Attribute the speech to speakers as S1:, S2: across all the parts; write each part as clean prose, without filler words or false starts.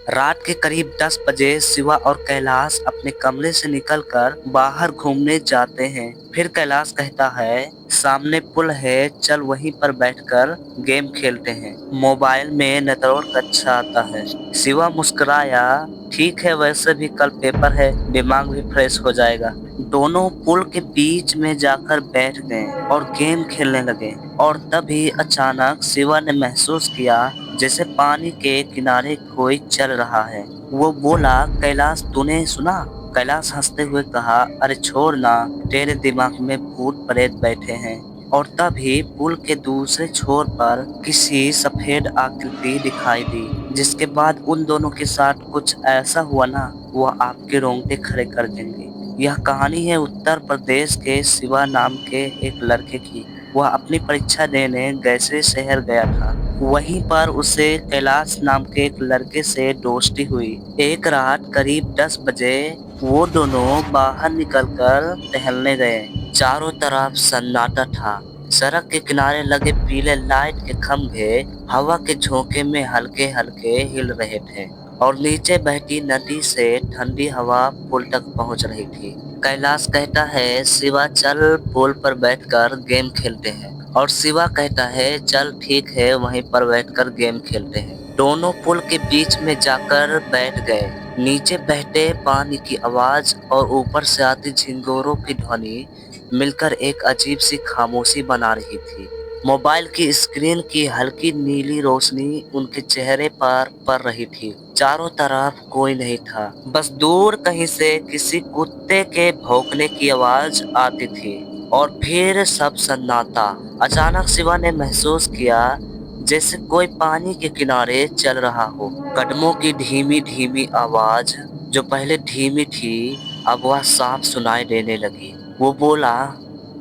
S1: रात के करीब 10 बजे शिवा और कैलाश अपने कमरे से निकलकर बाहर घूमने जाते हैं। फिर कैलाश कहता है, सामने पुल है, चल वहीं पर बैठकर गेम खेलते हैं। मोबाइल में नेटवर्क अच्छा आता है। शिवा मुस्कुराया, ठीक है, वैसे भी कल पेपर है, दिमाग भी फ्रेश हो जाएगा। दोनों पुल के बीच में जाकर बैठ गए और गेम खेलने लगे। और तभी अचानक शिवा ने महसूस किया जैसे पानी के किनारे कोई चल रहा है। वो बोला, कैलाश तूने सुना? कैलाश हंसते हुए कहा, अरे छोड़ ना, तेरे दिमाग में भूत प्रेत बैठे हैं। और तभी पुल के दूसरे छोर पर किसी सफेद आकृति दिखाई दी, जिसके बाद उन दोनों के साथ कुछ ऐसा हुआ ना, वो आपके रोंगटे खड़े कर देंगे। यह कहानी है उत्तर प्रदेश के शिवा नाम के एक लड़के की। वह अपनी परीक्षा देने गैसे शहर गया था। वहीं पर उसे कैलाश नाम के एक लड़के से दोस्ती हुई। एक रात करीब 10 बजे वो दोनों बाहर निकलकर टहलने गए। चारों तरफ सन्नाटा था। सड़क के किनारे लगे पीले लाइट के खंभे हवा के झोंके में हल्के हल्के हिल रहे थे और नीचे बहती नदी से ठंडी हवा पुल तक पहुंच रही थी। कैलाश कहता है, शिवा चल पुल पर बैठकर गेम खेलते हैं। और शिवा कहता है, चल ठीक है, वहीं पर बैठकर गेम खेलते हैं। दोनों पुल के बीच में जाकर बैठ गए। नीचे बहते पानी की आवाज और ऊपर से आती झिंगोरों की ध्वनि मिलकर एक अजीब सी खामोशी बना रही थी। मोबाइल की स्क्रीन की हल्की नीली रोशनी उनके चेहरे पर पड़ रही थी। चारों तरफ कोई नहीं था, बस दूर कहीं से किसी कुत्ते के भौंकने की आवाज आती थी। और फिर सब सन्नाटा। अचानक शिवा ने महसूस किया जैसे कोई पानी के किनारे चल रहा हो। कदमों की धीमी धीमी आवाज जो पहले धीमी थी, अब वह साफ सुनाई देने लगी। वो बोला,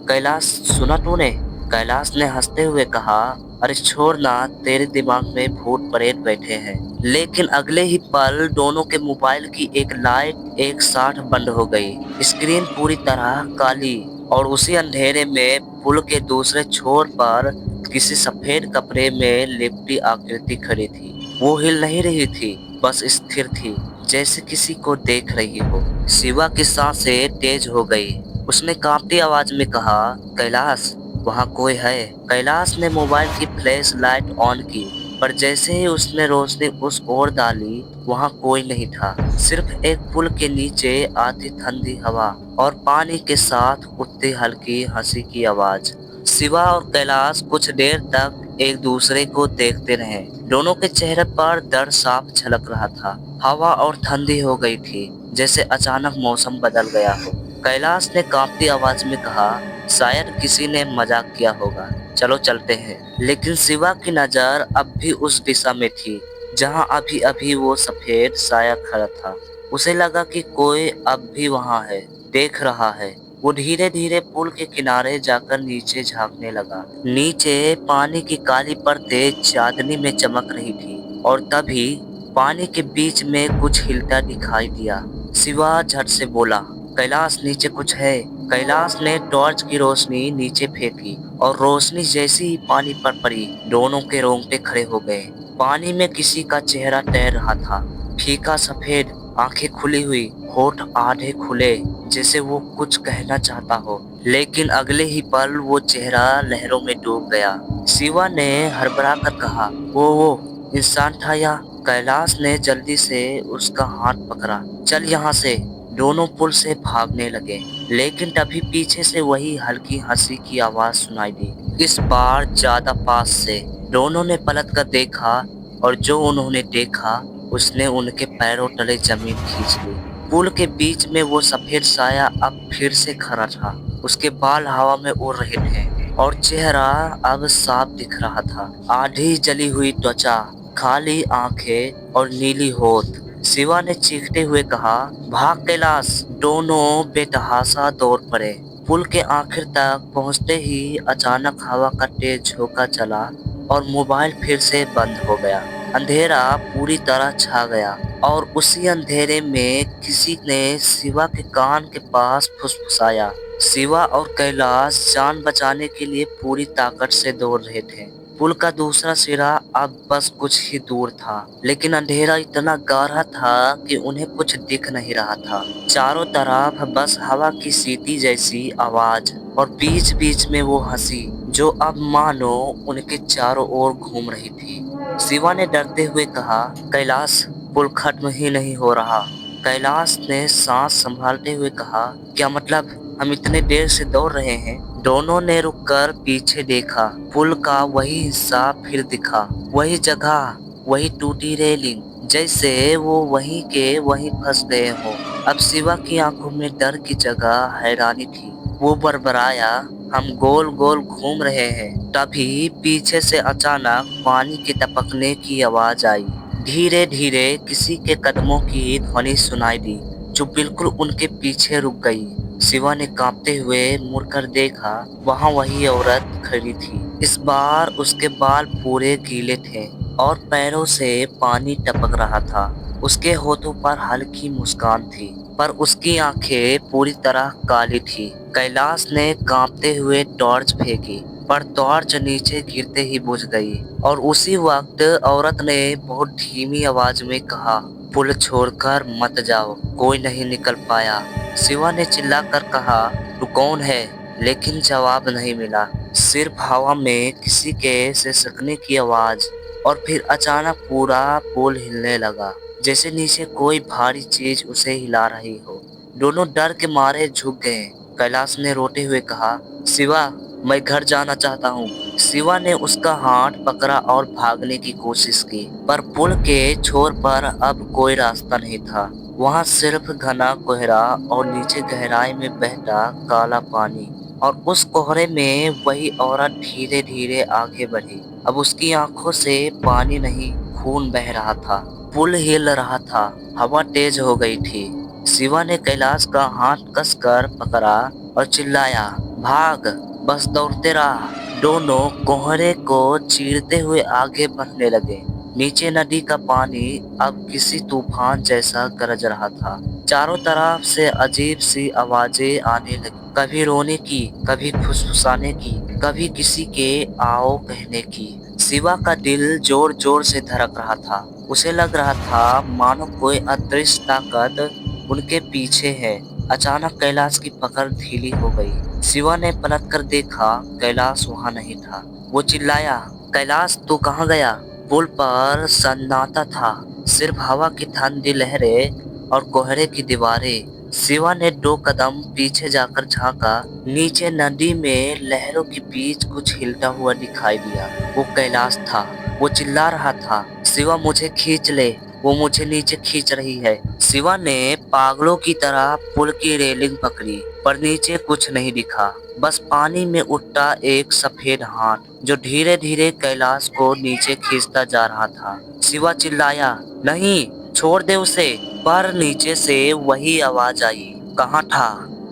S1: कैलाश सुना तूने? कैलाश ने हंसते हुए कहा, अरे छोड़ ना, तेरे दिमाग में भूत प्रेत बैठे हैं। लेकिन अगले ही पल दोनों के मोबाइल की एक लाइट एक साथ बंद हो गई। स्क्रीन पूरी तरह काली और उसी अंधेरे में पुल के दूसरे छोर पर किसी सफेद कपड़े में लिपटी आकृति खड़ी थी। वो हिल नहीं रही थी, बस स्थिर थी, जैसे किसी को देख रही हो। शिवा की सांसें तेज हो गई। उसने कांपती आवाज में कहा, कैलाश वहाँ कोई है? कैलाश ने मोबाइल की फ्लैश लाइट ऑन की, पर जैसे ही उसने रोशनी उस ओर डाली, वहाँ कोई नहीं था। सिर्फ एक पुल के नीचे आती ठंडी हवा और पानी के साथ उठती हल्की हंसी की आवाज। शिवा और कैलाश कुछ देर तक एक दूसरे को देखते रहे। दोनों के चेहरे पर डर साफ झलक रहा था। हवा और ठंडी हो गई थी, जैसे अचानक मौसम बदल गया हो। कैलाश ने कांपती आवाज में कहा, शायद किसी ने मजाक किया होगा, चलो चलते हैं। लेकिन शिवा की नजर अब भी उस दिशा में थी जहां अभी अभी वो सफेद साया खड़ा था। उसे लगा कि कोई अब भी वहां है, देख रहा है। वो धीरे धीरे पुल के किनारे जाकर नीचे झांकने लगा। नीचे पानी की काली परतें चांदनी में चमक रही थी और तभी पानी के बीच में कुछ हिलता दिखाई दिया। शिवा झट से बोला, कैलाश नीचे कुछ है। कैलाश ने टॉर्च की रोशनी नीचे फेंकी और रोशनी जैसी ही पानी पर पड़ी, दोनों के रोंगटे खड़े हो गए। पानी में किसी का चेहरा तैर रहा था, फीका सफेद, आंखें खुली हुई, होठ आधे खुले, जैसे वो कुछ कहना चाहता हो। लेकिन अगले ही पल वो चेहरा लहरों में डूब गया। शिवा ने हड़बड़ा कर कहा, वो इंसान था या? कैलाश ने जल्दी से उसका हाथ पकड़ा, चल यहाँ से। दोनों पुल से भागने लगे, लेकिन तभी पीछे से वही हल्की हंसी की आवाज सुनाई दी, इस बार ज्यादा पास से। दोनों ने पलट कर देखा और जो उन्होंने देखा उसने उनके पैरों तले जमीन खींच ली। पुल के बीच में वो सफेद साया अब फिर से खड़ा था। उसके बाल हवा में उड़ रहे थे और चेहरा अब साफ दिख रहा था। आधी जली हुई त्वचा, खाली आंखें और नीली होठ। शिवा ने चीखते हुए कहा, भाग कैलाश। दोनों बेतहाशा दौड़ पड़े। पुल के आखिर तक पहुंचते ही अचानक हवा का तेज झोंका चला और मोबाइल फिर से बंद हो गया। अंधेरा पूरी तरह छा गया और उसी अंधेरे में किसी ने शिवा के कान के पास फुसफुसाया। शिवा और कैलाश जान बचाने के लिए पूरी ताकत से दौड़ रहे थे। पुल का दूसरा सिरा अब बस कुछ ही दूर था, लेकिन अंधेरा इतना गहरा था कि उन्हें कुछ दिख नहीं रहा था। चारों तरफ बस हवा की सीटी जैसी आवाज और बीच बीच में वो हंसी जो अब मानो उनके चारों ओर घूम रही थी। शिवा ने डरते हुए कहा, कैलाश, पुल खत्म ही नहीं हो रहा। कैलाश ने सांस संभालते हुए कहा, क्या मतलब? हम इतने देर से दौड़ रहे हैं। दोनों ने रुककर पीछे देखा। पुल का वही हिस्सा फिर दिखा, वही जगह, वही टूटी रेलिंग, जैसे वो वहीं के वहीं फंस गए हो। अब शिवा की आंखों में डर की जगह हैरानी थी। वो बड़बड़ाया, हम गोल गोल घूम रहे हैं। तभी पीछे से अचानक पानी के टपकने की आवाज आई। धीरे धीरे किसी के कदमों की ध्वनि सुनाई दी, जो बिल्कुल उनके पीछे रुक गई। शिवा ने कांपते हुए मुड़कर देखा, वहां वही औरत खड़ी थी। इस बार उसके बाल पूरे गीले थे और पैरों से पानी टपक रहा था। उसके होठों पर हल्की मुस्कान थी, पर उसकी आंखें पूरी तरह काली थी। कैलाश ने कांपते हुए टॉर्च फेंकी, पर टॉर्च नीचे गिरते ही बुझ गई। और उसी वक्त औरत ने बहुत धीमी आवाज में कहा, पुल छोड़कर मत जाओ, कोई नहीं निकल पाया। शिवा ने चिल्लाकर कहा, तू कौन है? लेकिन जवाब नहीं मिला, सिर्फ हवा में किसी के सिसकने की आवाज। और फिर अचानक पूरा पुल हिलने लगा, जैसे नीचे कोई भारी चीज उसे हिला रही हो। दोनों डर के मारे झुक गए। कैलाश ने रोते हुए कहा, शिवा, मैं घर जाना चाहता हूँ। शिवा ने उसका हाथ पकड़ा और भागने की कोशिश की, पर पुल के छोर पर अब कोई रास्ता नहीं था। वहाँ सिर्फ घना कोहरा और नीचे गहराई में बहता काला पानी। और उस कोहरे में वही औरत धीरे धीरे आगे बढ़ी। अब उसकी आंखों से पानी नहीं, खून बह रहा था। पुल हिल रहा था, हवा तेज हो गई थी। शिवा ने कैलाश का हाथ कसकर पकड़ा और चिल्लाया, भाग, बस दौड़ते रहा। दोनों कोहरे को चीरते हुए आगे बढ़ने लगे। नीचे नदी का पानी अब किसी तूफान जैसा गरज रहा था। चारों तरफ से अजीब सी आवाजें आने लगी, कभी रोने की, कभी फुसफुसाने की, कभी किसी के आओ कहने की। शिवा का दिल जोर जोर से धड़क रहा था। उसे लग रहा था मानो कोई अदृश्य ताकत उनके पीछे है। अचानक कैलाश की पकड़ ढीली हो गई। शिवा ने पलट कर देखा, कैलाश वहां नहीं था। वो चिल्लाया, कैलाश, तू कहाँ गया? पुल पर सन्नाटा था, सिर्फ हवा की ठंडी लहरें और कोहरे की दीवारें। शिवा ने 2 कदम पीछे जाकर झांका। नीचे नदी में लहरों के बीच कुछ हिलता हुआ दिखाई दिया। वो कैलाश था। वो चिल्ला रहा था, शिवा, मुझे खींच ले, वो मुझे नीचे खींच रही है। शिवा ने पागलों की तरह पुल की रेलिंग पकड़ी, पर नीचे कुछ नहीं दिखा, बस पानी में उठता एक सफेद हाथ जो धीरे धीरे कैलाश को नीचे खींचता जा रहा था। शिवा चिल्लाया, नहीं, छोड़ दे उसे। पर नीचे से वही आवाज आई, कहाँ था?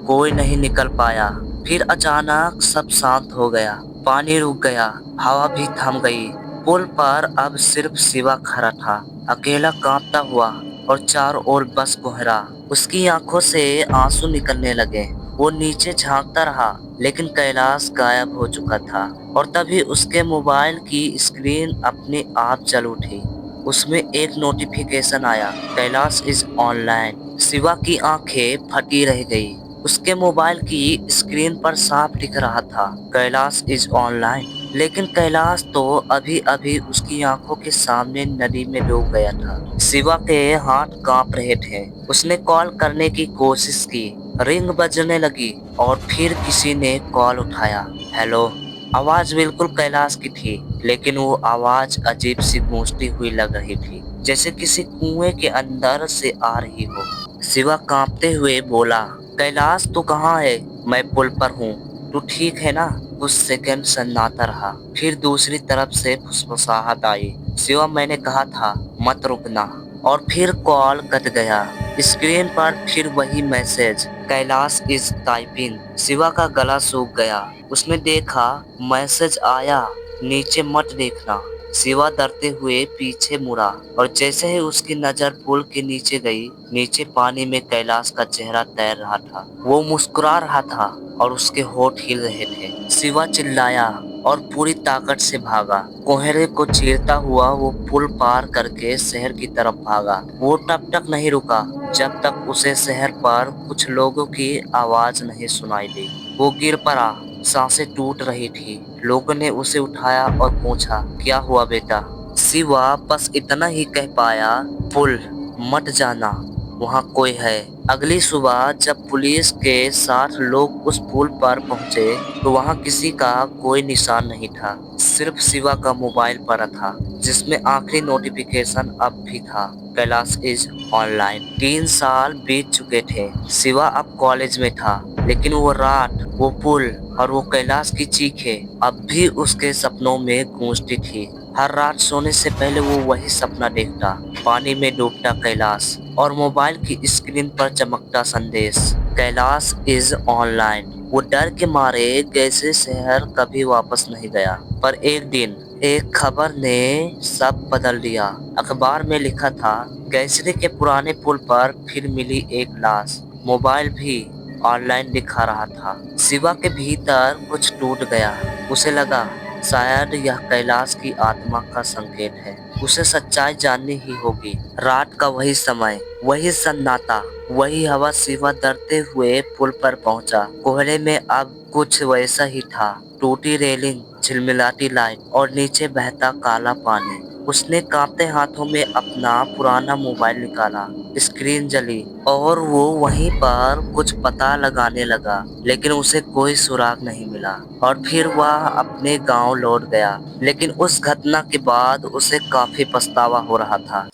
S1: कोई नहीं निकल पाया। फिर अचानक सब शांत हो गया। पानी रुक गया, हवा भी थम गई। पुल पर अब सिर्फ शिवा खड़ा था, अकेला कांपता हुआ, और चारों ओर बस कोहरा। उसकी आंखों से आंसू निकलने लगे। वो नीचे झांकता रहा, लेकिन कैलाश गायब हो चुका था। और तभी उसके मोबाइल की स्क्रीन अपने आप जल उठी। उसमें एक नोटिफिकेशन आया, कैलाश इज ऑनलाइन। शिवा की आंखें फटी रह गई। उसके मोबाइल की स्क्रीन पर साफ दिख रहा था, कैलाश इज ऑनलाइन। लेकिन कैलाश तो अभी अभी उसकी आंखों के सामने नदी में डूब गया था। शिवा के हाथ कांप रहे थे। उसने कॉल करने की कोशिश की, रिंग बजने लगी और फिर किसी ने कॉल उठाया। हेलो। आवाज बिल्कुल कैलाश की थी, लेकिन वो आवाज अजीब सी गूंजती हुई लग रही थी, जैसे किसी कुएं के अंदर से आ रही हो। शिवा कांपते हुए बोला, कैलाश, तू कहाँ है? मैं पुल पर हूँ, तू ठीक है ना? कुछ सेकंड सन्नाटा रहा, फिर दूसरी तरफ से फुसफुसाहट आई, शिवा, मैंने कहा था मत रुकना। और फिर कॉल कट गया। स्क्रीन पर फिर वही message, Kailash is typing. Shiva का गला सूख गया। उसने देखा, मैसेज आया, नीचे मत देखना। शिवा डरते हुए पीछे मुड़ा, और जैसे ही उसकी नजर पुल के नीचे गई, नीचे पानी में कैलाश का चेहरा तैर रहा था। वो मुस्कुरा रहा था और उसके होठ हिल रहे थे। शिवा चिल्लाया, और पूरी ताकत से भागा। कोहरे को चीरता हुआ वो पुल पार करके शहर की तरफ भागा। वो तब तक नहीं रुका जब तक उसे शहर पर कुछ लोगों की आवाज नहीं सुनाई दी। वो गिर पड़ा, सांसें टूट रही थी। लोगों ने उसे उठाया और पूछा, क्या हुआ बेटा? शिवा बस इतना ही कह पाया, पुल मत जाना, वहाँ कोई है। अगली सुबह जब पुलिस के 60 लोग उस पुल पर पहुंचे तो वहाँ किसी का कोई निशान नहीं था। सिर्फ शिवा का मोबाइल पड़ा था जिसमें आखिरी नोटिफिकेशन अब भी था, कैलाश इज ऑनलाइन। 3 साल बीत चुके थे। शिवा अब कॉलेज में था, लेकिन वो रात, वो पुल और वो कैलाश की चीखें अब भी उसके सपनों में गूंजती थी। हर रात सोने से पहले वो वही सपना देखता, पानी में डूबता कैलाश और मोबाइल की स्क्रीन पर चमकता संदेश, कैलाश इज ऑनलाइन। वो डर के मारे कैसे शहर कभी वापस नहीं गया। पर एक दिन एक खबर ने सब बदल दिया। अखबार में लिखा था, गैसरे के पुराने पुल पर फिर मिली एक लाश। मोबाइल भी ऑनलाइन दिखा रहा था। शिवा के भीतर कुछ टूट गया। उसे लगा शायद यह कैलाश की आत्मा का संकेत है। उसे सच्चाई जाननी ही होगी। रात का वही समय, वही सन्नाटा, वही हवा। शिवा डरते हुए पुल पर पहुंचा। कोहरे में अब कुछ वैसा ही था, टूटी रेलिंग, झिलमिलाती लाइट और नीचे बहता काला पानी। उसने कांपते हाथों में अपना पुराना मोबाइल निकाला। स्क्रीन जली और वो वहीं पर कुछ पता लगाने लगा, लेकिन उसे कोई सुराग नहीं मिला। और फिर वह अपने गांव लौट गया, लेकिन उस घटना के बाद उसे काफी पछतावा हो रहा था।